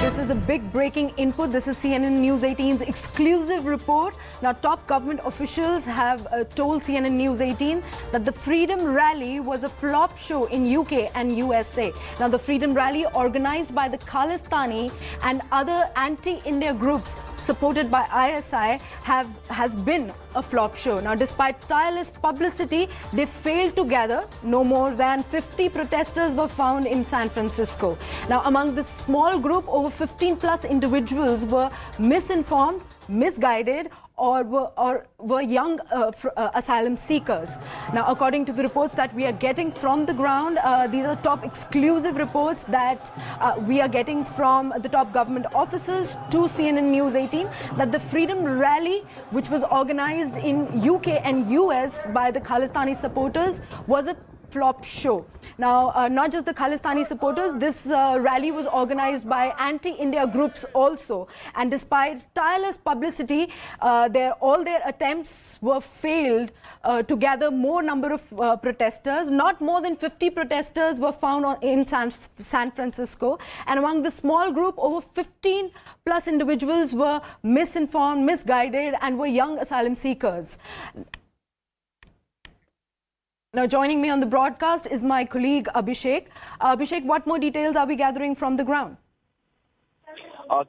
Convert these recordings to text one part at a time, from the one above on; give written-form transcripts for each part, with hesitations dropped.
this is a big breaking input. This is CNN News 18's exclusive report. Now, top government officials have told CNN News 18 that the Freedom Rally was a flop show in UK and USA. Now, the Freedom Rally, organized by the Khalistani and other anti-India groups supported by ISI, has been a flop show. Now, despite tireless publicity, they failed to gather. No more than 50 protesters were found in San Francisco. Now, among this small group, over 15 plus individuals were misinformed, misguided, or were young asylum seekers. Now, according to the reports that we are getting from the ground, these are top exclusive reports that we are getting from the top government officers to CNN News 18, that the Freedom Rally, which was organized in UK and US by the Khalistani supporters, was a flop show. Now, not just the Khalistani supporters, this rally was organized by anti-India groups also. And despite tireless publicity, all their attempts were failed to gather more number of protesters. Not more than 50 protesters were found in San Francisco. And among the small group, over 15 plus individuals were misinformed, misguided, and were young asylum seekers. Now, joining me on the broadcast is my colleague Abhishek. Abhishek, what more details are we gathering from the ground?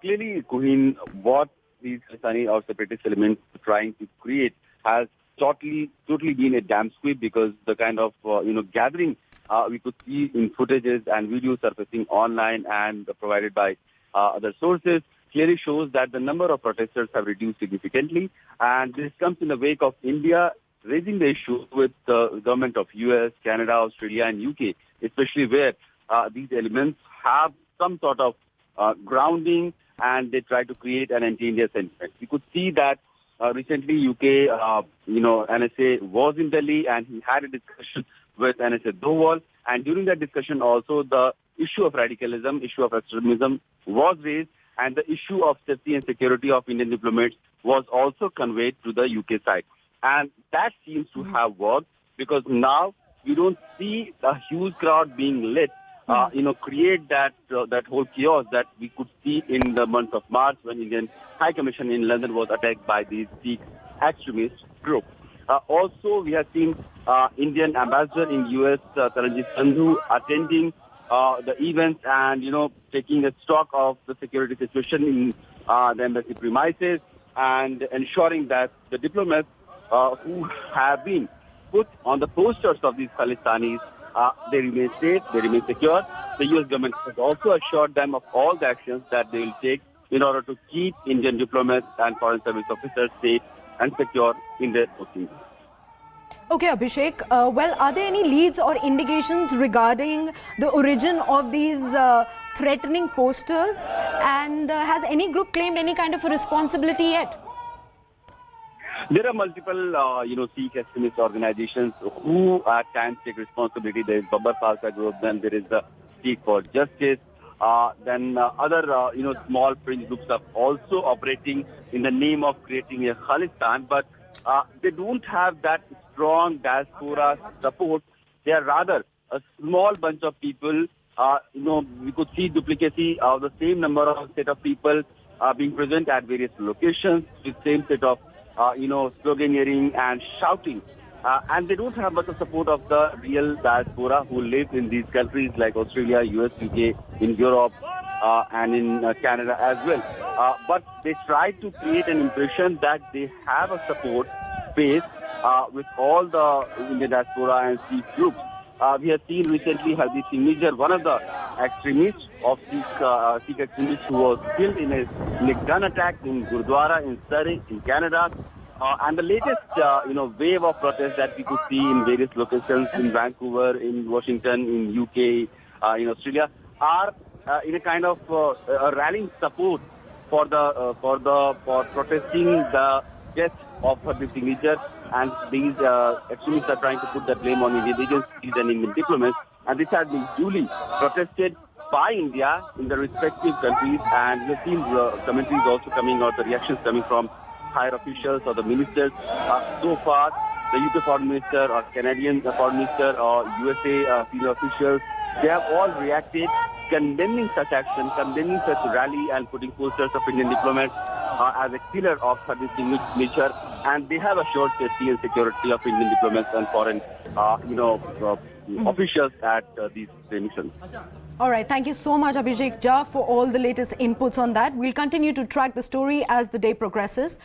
Clearly, Kuhin, what these Khalistani or separatist elements are trying to create has totally been a damn squib, because the kind of gathering we could see in footages and videos surfacing online and provided by other sources clearly shows that the number of protesters have reduced significantly, and this comes in the wake of India raising the issue with the government of U.S., Canada, Australia, and U.K., especially where these elements have some sort of grounding, and they try to create an anti-India sentiment. We could see that recently U.K., NSA was in Delhi, and he had a discussion with NSA Dowal, and during that discussion also the issue of radicalism, issue of extremism was raised, and the issue of safety and security of Indian diplomats was also conveyed to the UK side. And that seems to have worked, because now we don't see a huge crowd being lit, create that whole chaos that we could see in the month of March when Indian High Commission in London was attacked by these Sikh extremist groups. Also, we have seen Indian ambassador in U.S., Taranjit Sandhu, attending the events and, taking a stock of the security situation in the embassy premises and ensuring that the diplomats who have been put on the posters of these Khalistanis, they remain safe, they remain secure. The U.S. government has also assured them of all the actions that they will take in order to keep Indian diplomats and foreign service officers safe and secure in their postings. Okay, Abhishek. Well, are there any leads or indications regarding the origin of these threatening posters? And has any group claimed any kind of a responsibility yet? There are multiple, Sikh extremist organizations who at times take responsibility. There is Babbar Khalsa group, then there is the Sikh for Justice, then other, small fringe groups are also operating in the name of creating a Khalistan, but they don't have that strong diaspora support. They are rather a small bunch of people. We could see duplicacy of the same number of set of people being present at various locations with same set of sloganeering and shouting. And they don't have much of support of the real diaspora who live in these countries like Australia, US, UK, in Europe, and in Canada as well. But they try to create an impression that they have a support base with all the Indian diaspora and Sikh groups. We have seen recently Hardeep Singh Nijjar, one of the extremists of Sikh extremists, who was killed in a gun attack in Gurdwara in Surrey in Canada. And the latest, wave of protests that we could see in various locations in Vancouver, in Washington, in UK, in Australia, are in a kind of a rallying support for protesting the death of Hardeep Singh Nijjar. And these extremists are trying to put the blame on Indian agencies and Indian diplomats. And this has been duly protested by India in the respective countries. And we've seen commentaries also coming out, the reactions coming from higher officials or the ministers. So far, the UK Foreign Minister or Canadian Foreign Minister or USA senior officials, they have all reacted condemning such action, condemning such rally and putting posters of Indian diplomats as a killer of this nature, and they have assured safety and security of Indian diplomats and foreign, officials at these missions. All right, thank you so much, Abhishek Jha, for all the latest inputs on that. We'll continue to track the story as the day progresses.